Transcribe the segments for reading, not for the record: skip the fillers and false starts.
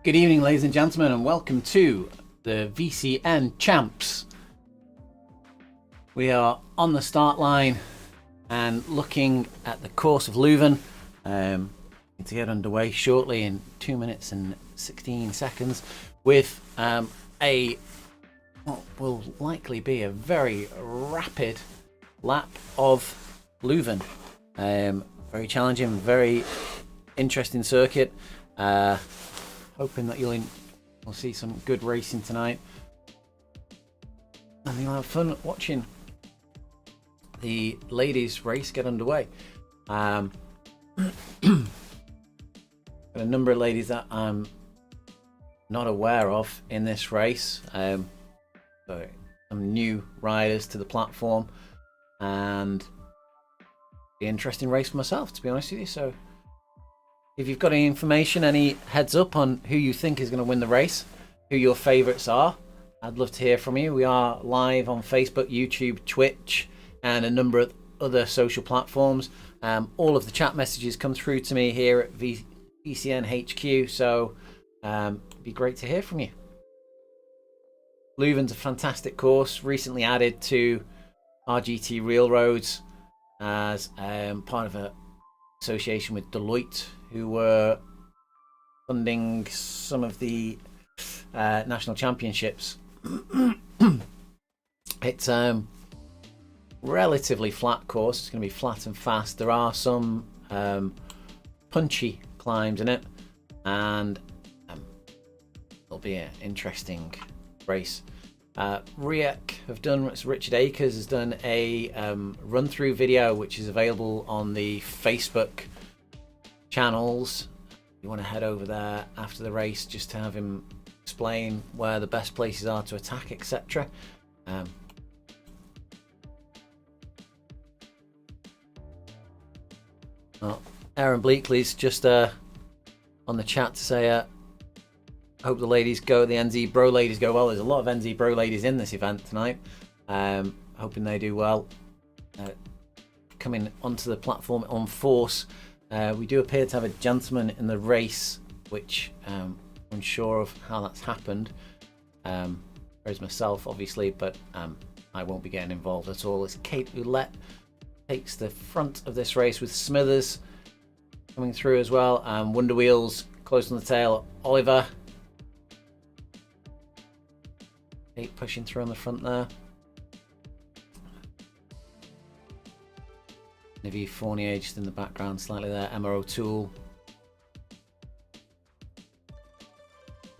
Good evening, ladies and gentlemen, and welcome to the VCN Champs. We are on the start line and looking at the course of Leuven. To get underway shortly in 2 minutes and 16 seconds with what will likely be a very rapid lap of Leuven. Very challenging, very interesting circuit. Hoping that you'll see some good racing tonight, and you'll have fun watching the ladies race get underway. Got a number of ladies that I'm not aware of in this race, so some new riders to the platform, and the interesting race for myself, to be honest with you. So if you've got any information, any heads up on who you think is going to win the race, who your favourites are, I'd love to hear from you. We are live on Facebook, YouTube, Twitch, and a number of other social platforms. All of the chat messages come through to me here at VCN HQ, so it'd be great to hear from you. Leuven's a fantastic course, recently added to RGT Real Roads as part of an association with Deloitte, who were funding some of the national championships. It's relatively flat course. It's going to be flat and fast. There are some punchy climbs in it, and it'll be an interesting race. Richard Akers has done a run-through video which is available on the Facebook channels. You want to head over there after the race just to have him explain where the best places are to attack, etc. Aaron Bleakley's just on the chat to say hope the ladies go, the NZ Bro ladies go well. There's a lot of NZ Bro ladies in this event tonight. Hoping they do well. Coming onto the platform on force. We do appear to have a gentleman in the race, which I'm unsure of how that's happened. There's myself, obviously, but I won't be getting involved at all. It's Kate Ouellette takes the front of this race with Smithers coming through as well. Wonder Wheels close on the tail. Oliver. Kate pushing through on the front there. Nivi Fournier just in the background slightly there. Emma O'Toole.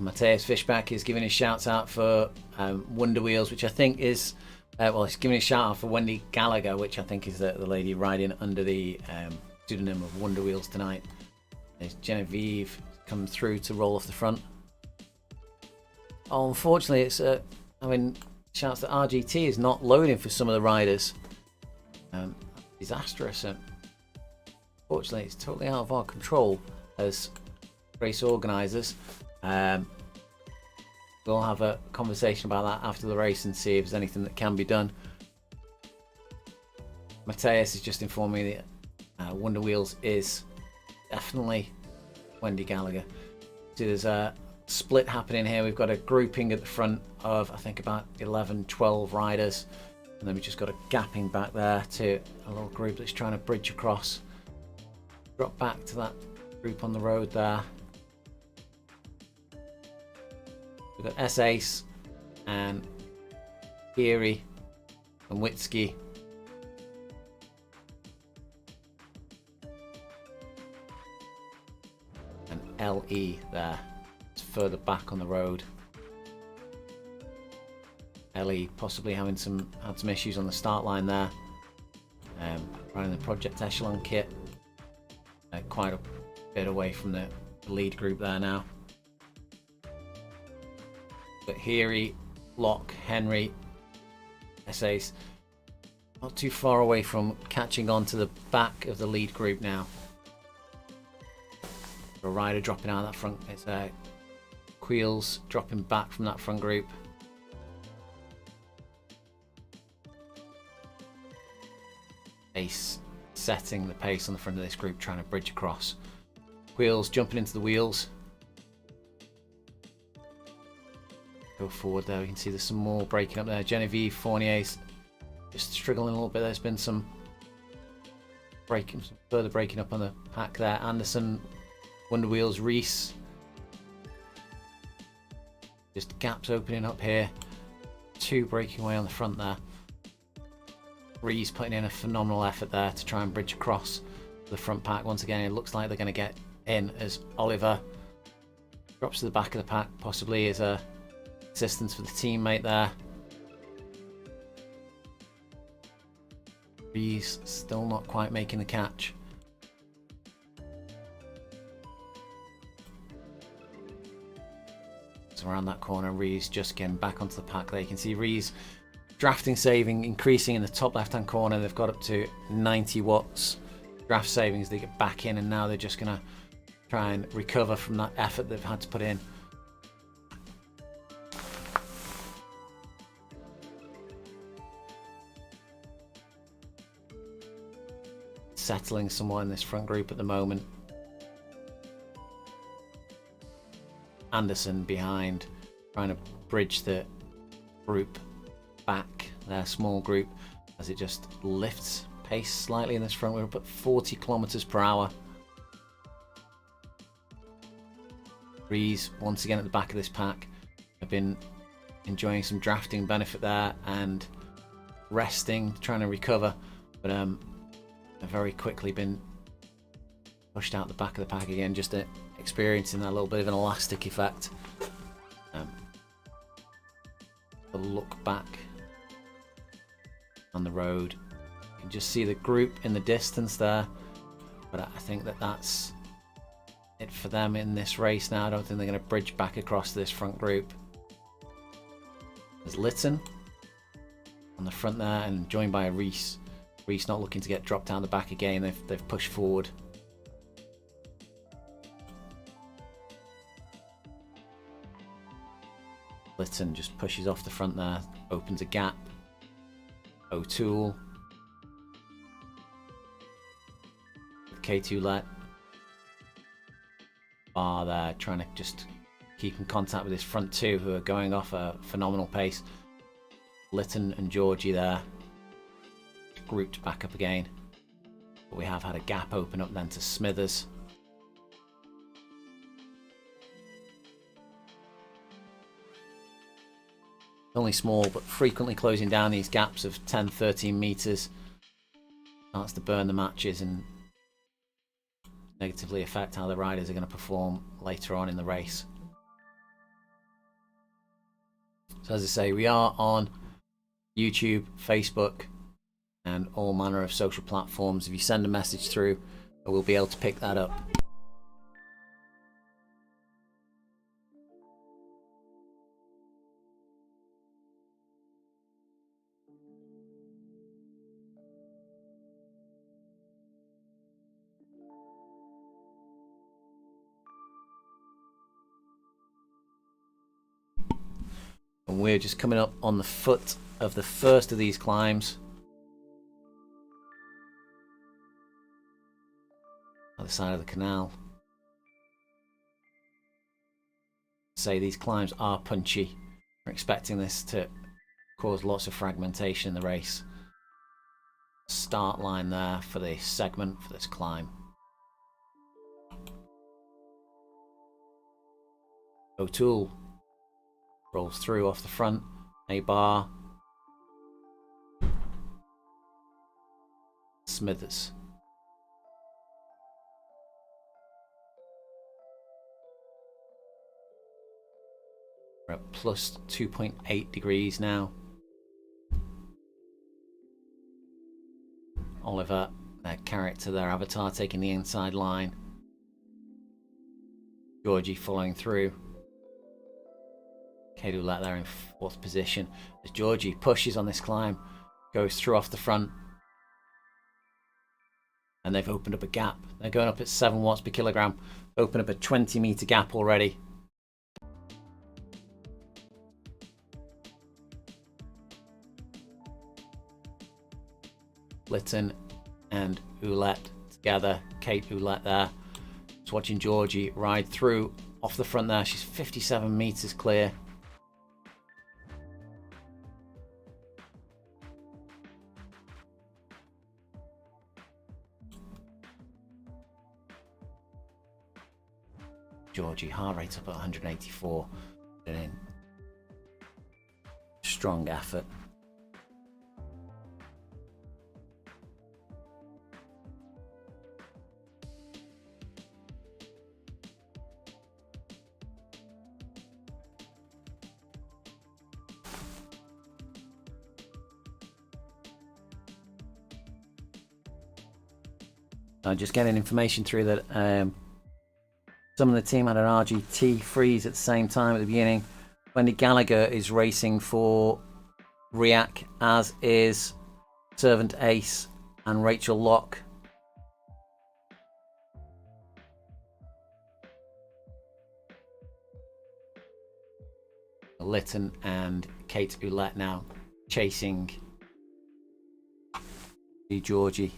Matthias Fishback is giving his shouts out for Wonder Wheels, which I think is he's giving a shout out for Wendy Gallagher, which I think is the lady riding under the pseudonym of Wonder Wheels tonight. There's Genevieve come through to roll off the front. Oh, unfortunately, it's shouts that RGT is not loading for some of the riders. Disastrous, and fortunately it's totally out of our control as race organisers. We'll have a conversation about that after the race and see if there's anything that can be done. Matthias is just informing me that Wonder Wheels is definitely Wendy Gallagher. So there's a split happening here. We've got a grouping at the front of I think about 11-12 riders, and then we just got a gapping back there to a little group that's trying to bridge across. Drop back to that group on the road there. We've got S-Ace and Geary and Witsky. And LE there. It's further back on the road. Ellie possibly had some issues on the start line there. Riding the Project Echelon kit. Quite a bit away from the lead group there now. But Heary, Locke, Henry, S-Ace not too far away from catching on to the back of the lead group now. A rider dropping out of that front. It's Queels dropping back from that front group. Ace setting the pace on the front of this group, trying to bridge across. Wheels jumping into the wheels. go forward there. We can see there's some more breaking up there. Genevieve Fournier's just struggling a little bit. There's been some further breaking up on the pack there. Anderson, Wonder Wheels, Reese. Just gaps opening up here. 2 breaking away on the front there. Reese putting in a phenomenal effort there to try and bridge across the front pack. Once again, it looks like they're going to get in as Oliver drops to the back of the pack, possibly as a assistance for the teammate there. Reese still not quite making the catch. So around that corner, Reese just getting back onto the pack there. You can see Reese drafting saving increasing in the top left hand corner. They've got up to 90 watts draft saving as they get back in, and now they're just going to try and recover from that effort they've had to put in. Settling somewhat in this front group at the moment. Anderson behind, trying to bridge the group back, their small group, as it just lifts pace slightly in this front. We're up at 40 kilometers per hour. Rees once again at the back of this pack. Have been enjoying some drafting benefit there and resting, trying to recover, but have very quickly been pushed out the back of the pack again, just experiencing that little bit of an elastic effect. The look back on the road, you can just see the group in the distance there, but I think that's it for them in this race now. I don't think they're going to bridge back across this front group. There's Lytton on the front there, and joined by Reese. Reese not looking to get dropped down the back again. They've pushed forward. Lytton just pushes off the front there, opens a gap. O'Toole, K2 let Bar there, trying to just keep in contact with his front two, who are going off a phenomenal pace. Lytton and Georgie there, grouped back up again. But we have had a gap open up then to Smithers. Only small, but frequently closing down these gaps of 10-13 meters starts to burn the matches and negatively affect how the riders are going to perform later on in the race. So as I say, we are on YouTube, Facebook, and all manner of social platforms. If you send a message through, we'll be able to pick that up. And we're just coming up on the foot of the first of these climbs. Other side of the canal. Say these climbs are punchy. We're expecting this to cause lots of fragmentation in the race. Start line there for the segment for this climb. O'Toole rolls through off the front. A-Bar. Smithers. We're at plus 2.8 degrees now. Oliver, their character, their avatar, taking the inside line. Georgie following through. K2 let there in 4th position. As Georgie pushes on this climb, goes through off the front. And they've opened up a gap. They're going up at 7 watts per kilogram. Open up a 20-meter gap already. Lytton and Ouellette together. Kate Ouellette there. Just watching Georgie ride through off the front there. She's 57 meters clear. Georgie. Heart rate up at 184. In strong effort. Just getting information through that some of the team had an RGT freeze at the same time at the beginning. Wendy Gallagher is racing for Riak, as is Servant Ace and Rachel Locke. Lytton and Kate Ouellette now chasing Georgie.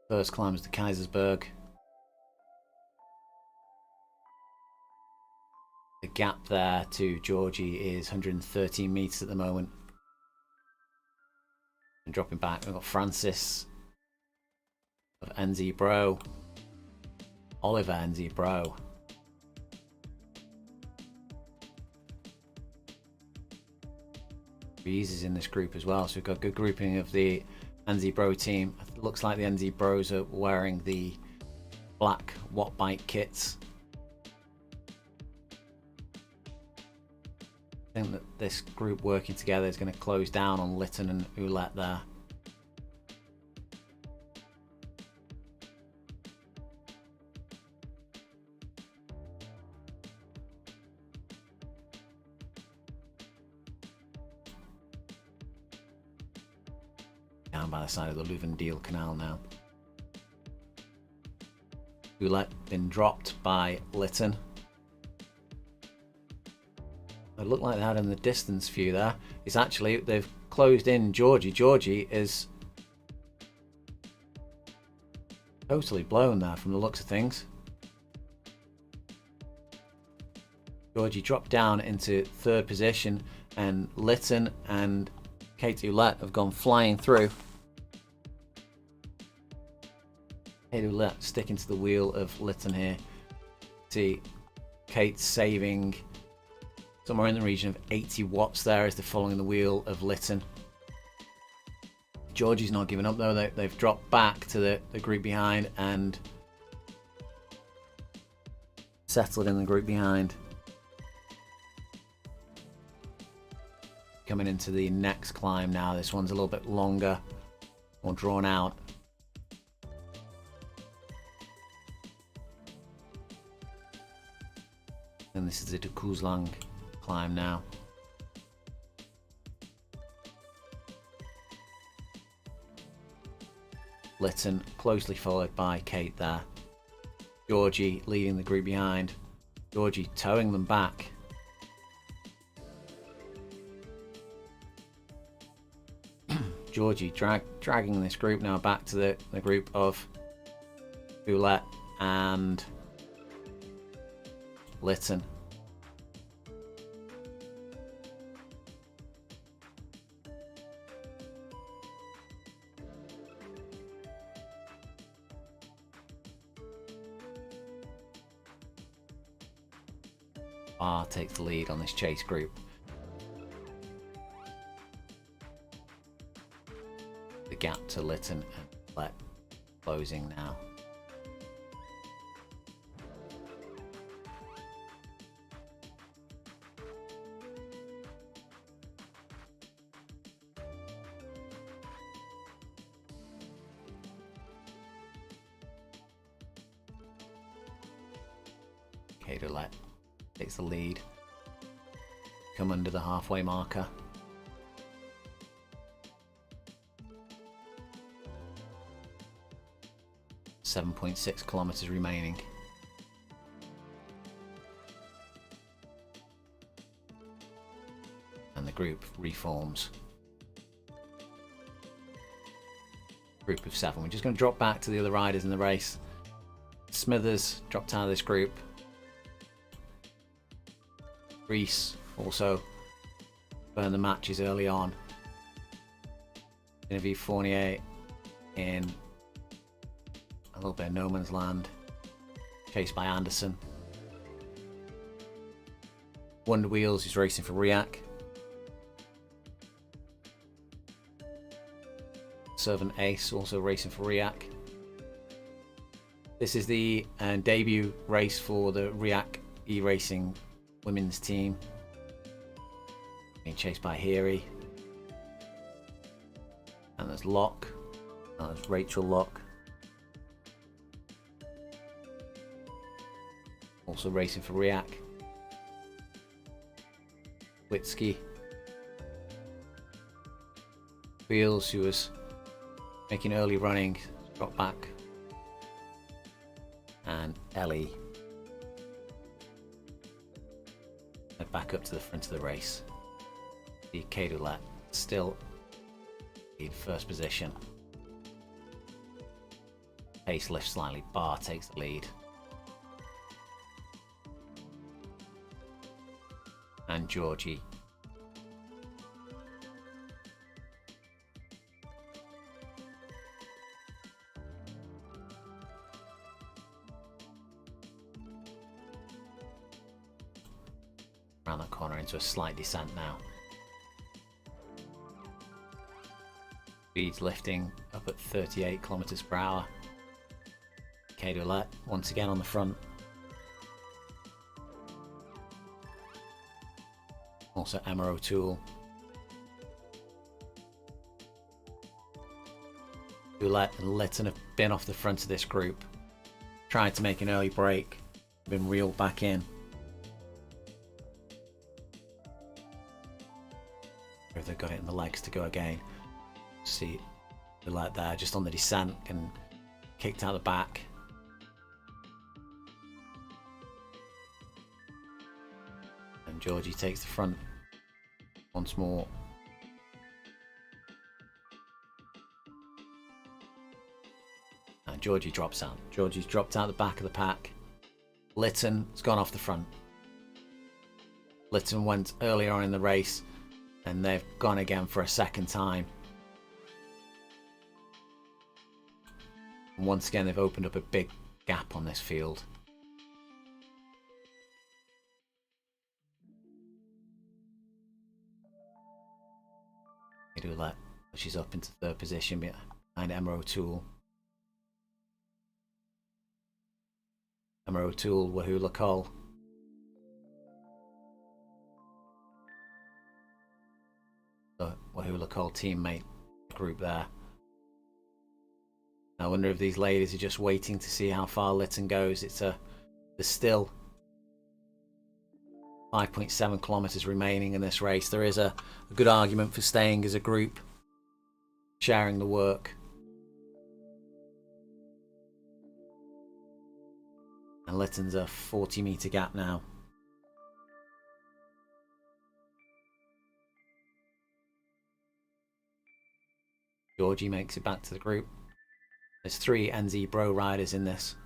First climbs to Kaisersberg. The gap there to Georgie is 113 metres at the moment. And dropping back, we've got Francis of NZ Bro. Oliver NZ Bro. Breeze is in this group as well, so we've got a good grouping of the NZ Bro team. It looks like the NZ Bros are wearing the black Watt Bike kits. I think that this group working together is going to close down on Lytton and Ouellette there. Down by the side of the Leuven Deal Canal now. Ouellette been dropped by Lytton. It looked like they had in the distance view there. It's actually, they've closed in Georgie. Georgie is totally blown there from the looks of things. Georgie dropped down into third position, and Lytton and Kate Ouellette have gone flying through. Kate Ouellette sticking to the wheel of Lytton here. See Kate saving somewhere in the region of 80 watts there as they're following the wheel of Lytton. Georgie's not giving up though. They've dropped back to the group behind and settled in the group behind. Coming into the next climb now. This one's a little bit longer, more drawn out. And this is the Kuzlang climb now. Lytton closely followed by Kate there. Georgie leading the group behind. Georgie towing them back. Georgie dragging this group now back to the group of Ouellette and Lytton. Barr takes the lead on this chase group. The gap to Lytton and Ouellette closing now. Kate Ouellette takes the lead. Come under the halfway marker. .6 kilometers remaining. And the group reforms. Group of 7. We're just going to drop back to the other riders in the race. Smithers dropped out of this group. Reese also burned the matches early on. Genevieve Fournier in a little bit of no man's land, chased by Anderson. Wonder Wheels is racing for Riak. Servant Ace also racing for Riak. This is the debut race for the Riak e-racing women's team, being chased by Heary. And there's Locke. And there's Rachel Locke. Also racing for Riak. Witsky. Wheels, who was making early running, got back. And Ellie back up to the front of the race. The Cadulet still in first position. Pace lifts slightly. Bar takes the lead. And Georgie. Around the corner into a slight descent now. Speed's lifting up at 38 kilometers per hour. Cadulet once again on the front. Also Emma O'Toole. Ouellette and Lytton have been off the front of this group. Tried to make an early break. Been reeled back in. If they've got it in the legs to go again. See Ouellette there just on the descent and kicked out the back. And Georgie takes the front once more. And Georgie drops out. Georgie's dropped out the back of the pack. Lytton's gone off the front. Lytton went earlier on in the race and they've gone again for a second time. And once again they've opened up a big gap on this field. Ouellette pushes up into third position behind Emma O'Toole. Emma O'Toole, Wahula Cole. The Wahula Cole teammate group there. I wonder if these ladies are just waiting to see how far Lytton goes. There's still 5.7 kilometers remaining in this race. There is a good argument for staying as a group, sharing the work. And Lytton's a 40-meter gap now. Georgie makes it back to the group. There's 3 NZ Bro riders in this.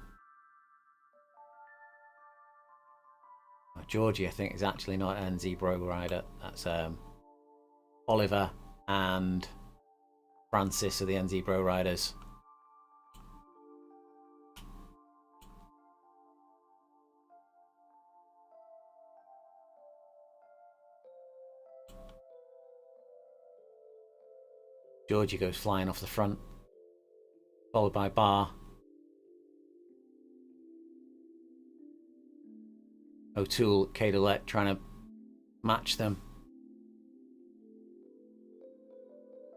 Georgie, I think, is actually not an NZ Bro rider. That's Oliver and Francis are the NZ Bro riders. Georgie goes flying off the front, followed by Bar. O'Toole, Cadulet trying to match them,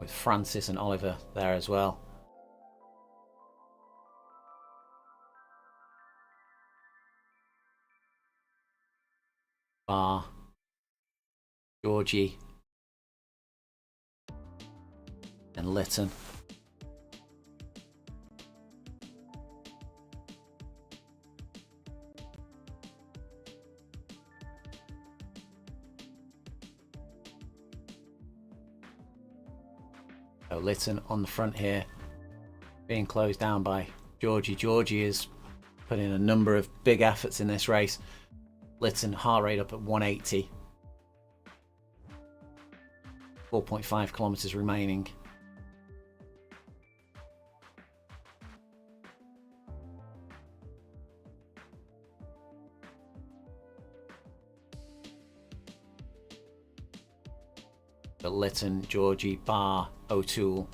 with Francis and Oliver there as well. Bar, Georgie, and Lytton. So Lytton on the front here, being closed down by Georgie. Georgie has put in a number of big efforts in this race. Lytton heart rate up at 180. 4.5 kilometers remaining. But Lytton, Georgie, Barr, O'Toole,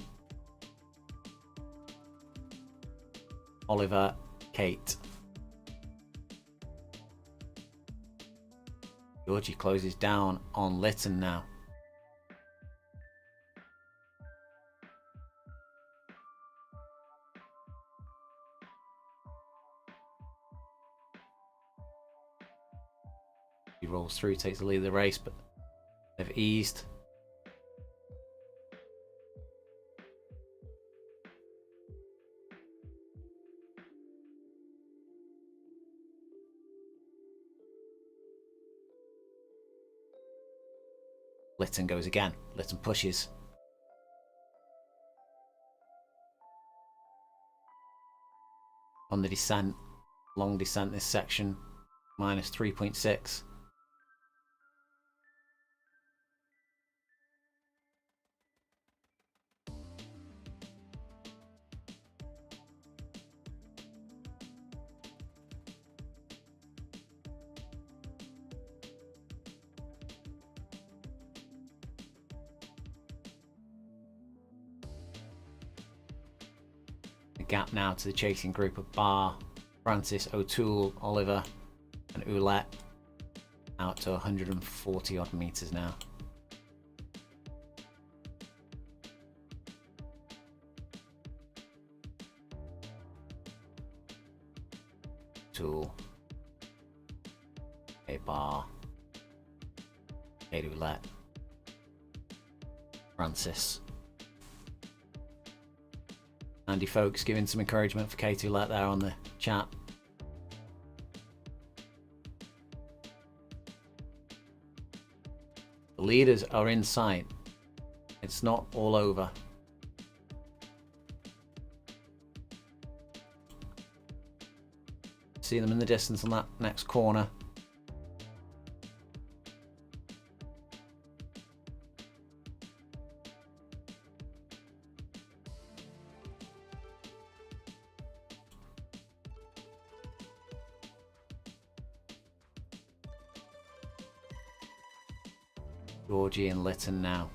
Oliver, Kate. Georgie closes down on Lytton now. He rolls through, takes the lead of the race, but they've eased. Lytton goes again. Lytton pushes. On the descent, long descent this section, minus 3.6. Gap now to the chasing group of Barr, Francis, O'Toole, Oliver and Ouellette, out to 140 odd meters now. O'Toole, Barr, Ouellette, Francis. Andy folks giving some encouragement for Kate Ouellette there on the chat. The leaders are in sight. It's not all over. See them in the distance on that next corner. Georgie and Lytton now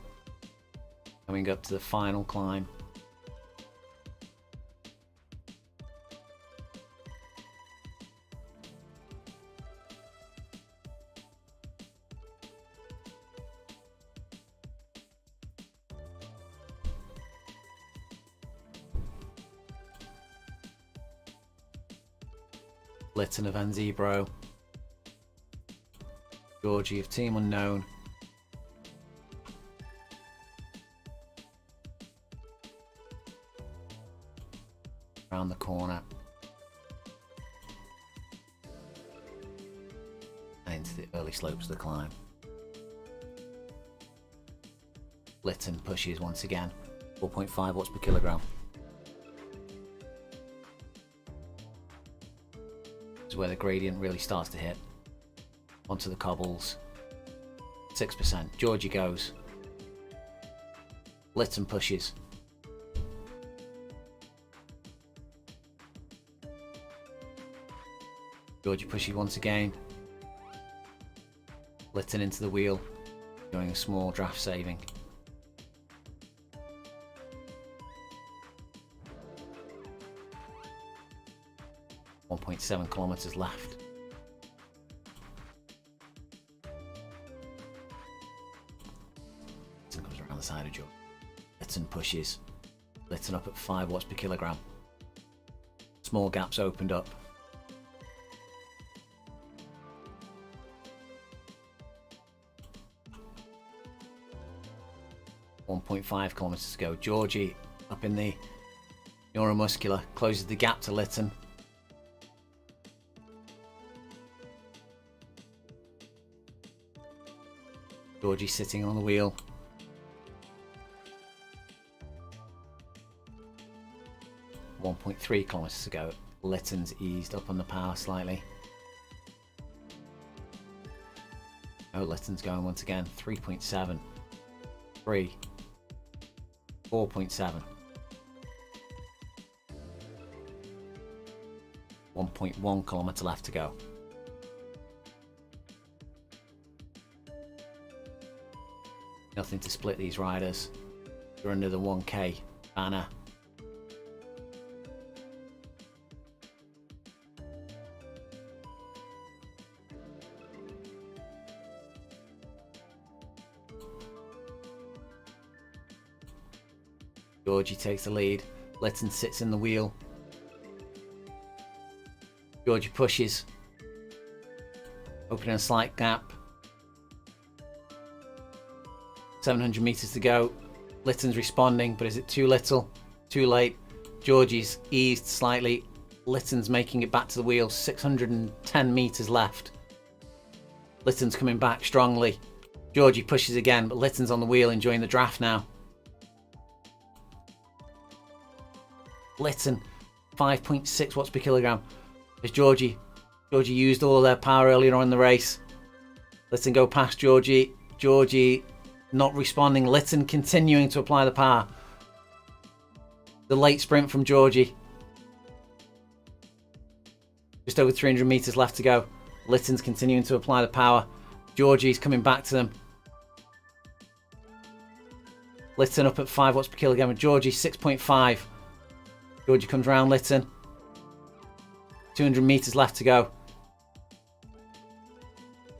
coming up to the final climb. Lytton of Anzebro, Georgie of Team Unknown, around the corner and into the early slopes of the climb. Lytton pushes once again, 4.5 watts per kilogram. This is where the gradient really starts to hit onto the cobbles. 6%. Georgie goes. Lytton pushes. Georgie pushes once again. Lytton into the wheel, doing a small draft saving. .7 kilometers left. Lytton comes around the side of George. Lytton pushes. Lytton up at 5 watts per kilogram. Small gaps opened up. .5 kilometers to go. Georgie up in the neuromuscular, closes the gap to Lytton. Georgie sitting on the wheel. .3 kilometers to go. Lytton's eased up on the power slightly. Oh, Lytton's going once again. 3.7. 3. 4.7. 1.1 kilometer left to go. Nothing to split these riders. They're under the 1K banner. Georgie takes the lead. Leuven sits in the wheel. Georgie pushes, opening a slight gap. 700 meters to go. Leuven's responding, but is it too little? Too late? Georgie's eased slightly. Leuven's making it back to the wheel. 610 meters left. Leuven's coming back strongly. Georgie pushes again, but Leuven's on the wheel, enjoying the draft now. Leuven, 5.6 watts per kilogram. As Georgie used all their power earlier on in the race. Leuven go past Georgie. Georgie not responding. Leuven continuing to apply the power. The late sprint from Georgie. Just over 300 meters left to go. Leuven's continuing to apply the power. Georgie's coming back to them. Leuven up at 5 watts per kilogram. And Georgie 6.5. Georgie comes round Leuven. 200 meters left to go.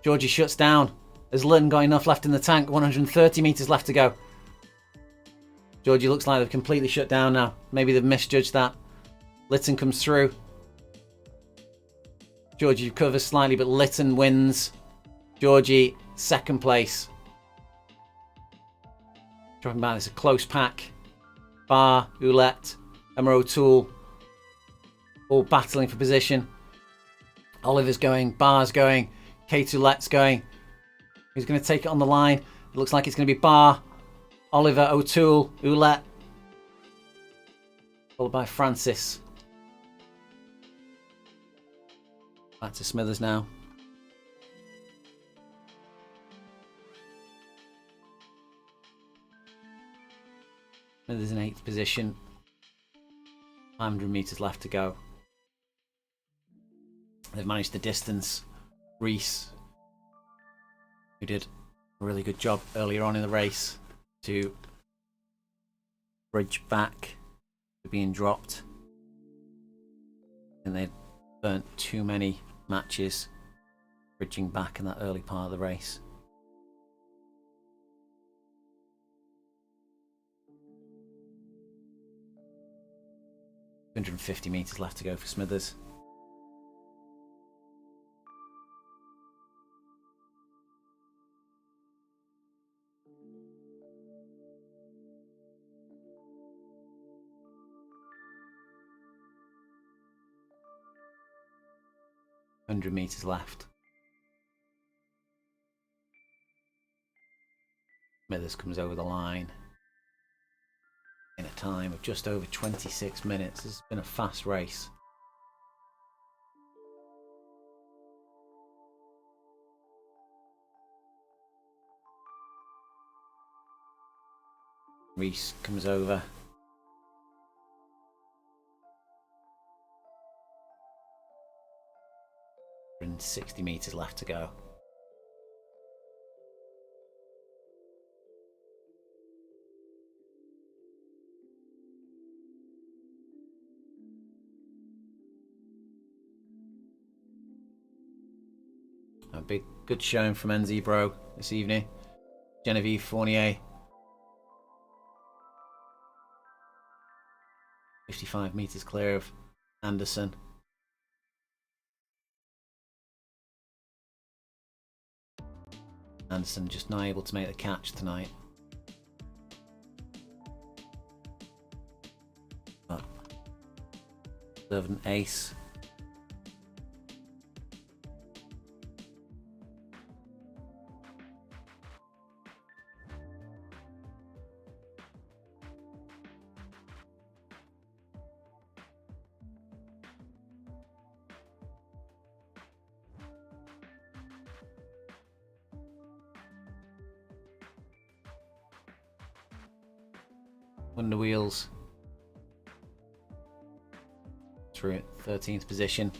Georgie shuts down. Has Leuven got enough left in the tank? 130 meters left to go. Georgie looks like they've completely shut down now. Maybe they've misjudged that. Leuven comes through. Georgie recovers slightly, but Leuven wins. Georgie, second place. Dropping back, it's a close pack. Barr, Ouellette, Emma O'Toole, all battling for position. Oliver's going, Barr's going, Kate Ouellette's going. Who's going to take it on the line? It looks like it's going to be Barr, Oliver, O'Toole, Ouellette, followed by Francis. Back to Smithers now. Smithers in 8th position. 500 meters left to go. They've managed to distance Reese, who did a really good job earlier on in the race to bridge back to being dropped. And they burnt too many matches bridging back in that early part of the race. $150 meters left to go for Smithers. $100 meters left. Smithers comes over the line in a time of just over 26 minutes. This has been a fast race. Reese comes over. And 60 meters left to go. A big good showing from NZ Bro this evening. Genevieve Fournier, 55 meters clear of Anderson. Anderson just not able to make the catch tonight. But deserved an ace. Under wheels through 13th position.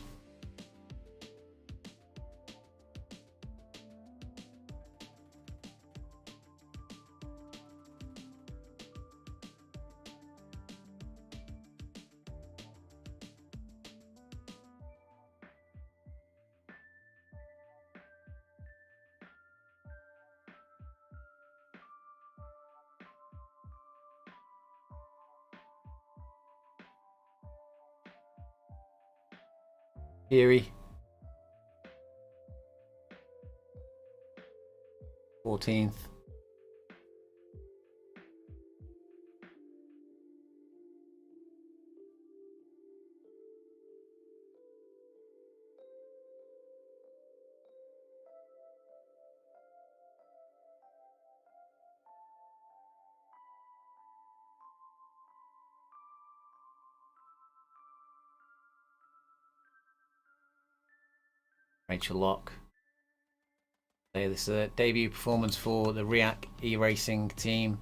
Peary. 14th. Rachel Locke. This is a debut performance for the REAC e-racing team.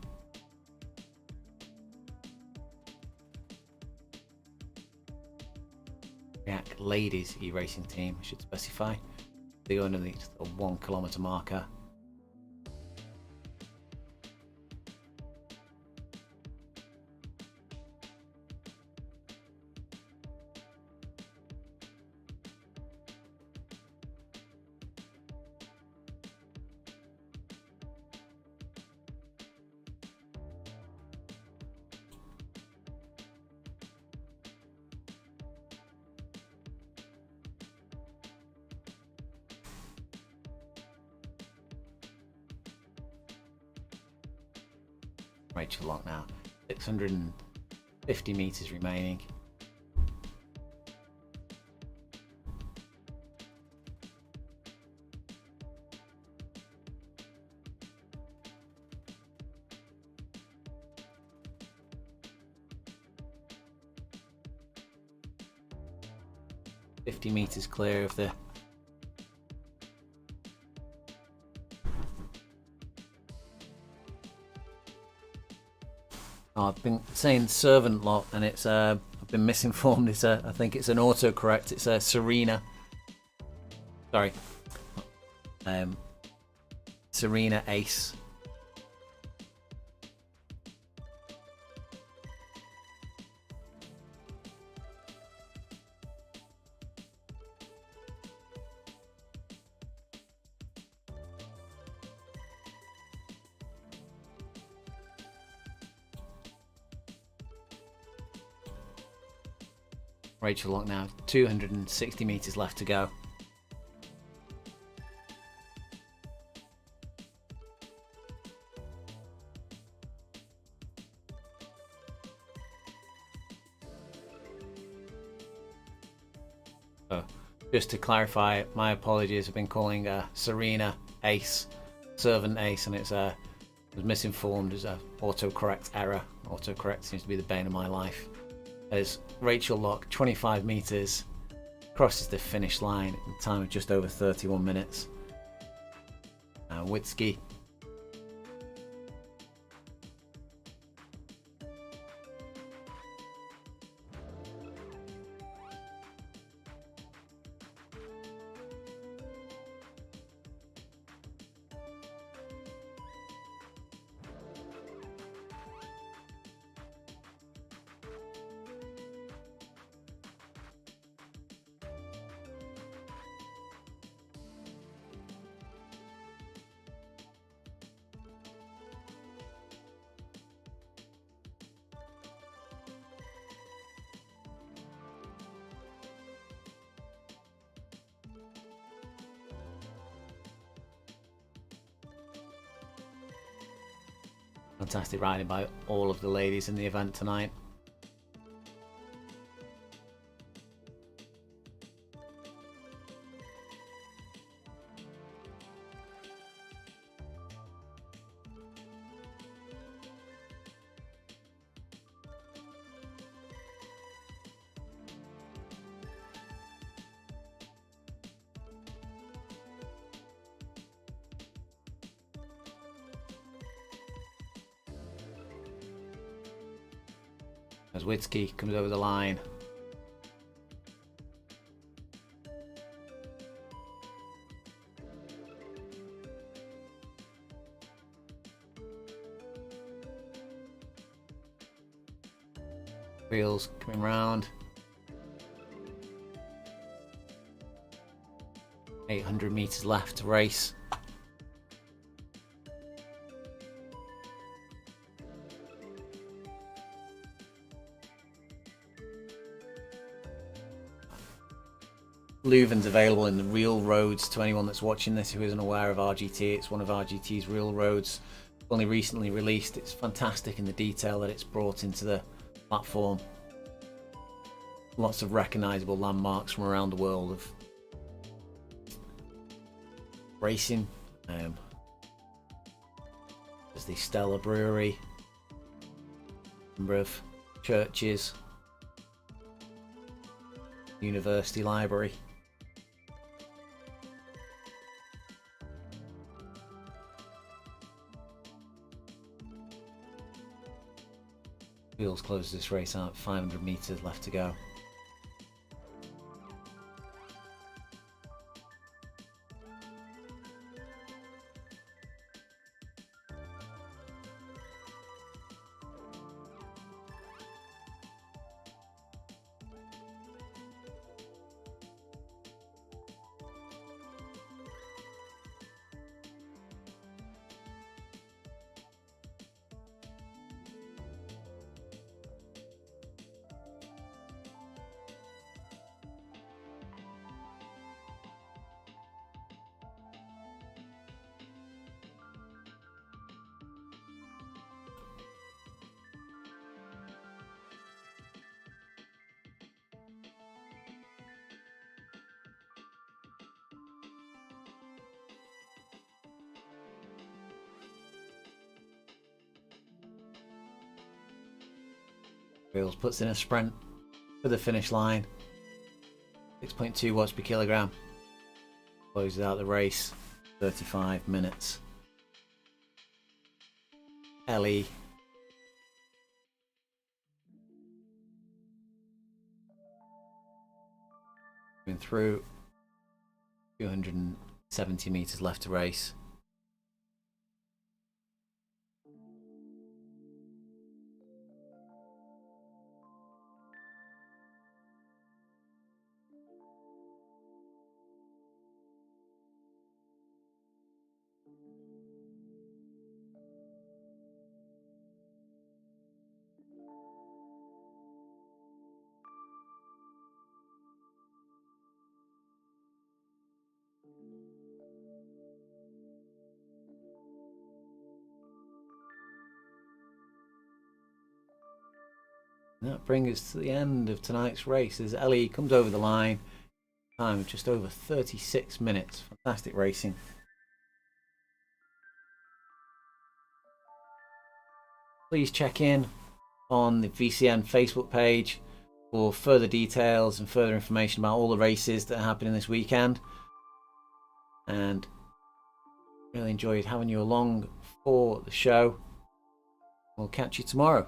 REAC ladies e-racing team, I should specify. They go underneath the 1 kilometer marker. Rachel Locke now. 650 meters remaining. Meters clear of the I've been saying servant lot, and it's I've been misinformed. It's I think it's an autocorrect. It's a Serena. Sorry, Serena Ace. Rachel Locke now, 260 meters left to go. So, just to clarify, my apologies. I've been calling Serena Ace, Servant Ace, and it's was misinformed as a autocorrect error. Autocorrect seems to be the bane of my life. As Rachel Locke, 25 meters, crosses the finish line in time of just over 31 minutes. Witsky. Fantastic riding by all of the ladies in the event tonight. As Witsky comes over the line. Wheels coming round. 800 meters left to race. Leuven's available in the real roads to anyone that's watching this who isn't aware of RGT. It's one of RGT's real roads, only recently released. It's fantastic in the detail that it's brought into the platform. Lots of recognizable landmarks from around the world of racing. There's the Stella Brewery, number of churches, university library. Wheels closes this race out, 500 meters left to go. Wheels puts in a sprint for the finish line. 6.2 watts per kilogram. Closes out the race. 35 minutes. Ellie. Going through. 270 meters left to race. And that brings us to the end of tonight's race as Ellie comes over the line. Time of just over 36 minutes. Fantastic racing. Please check in on the VCN Facebook page for further details and further information about all the races that are happening this weekend. And really enjoyed having you along for the show. We'll catch you tomorrow.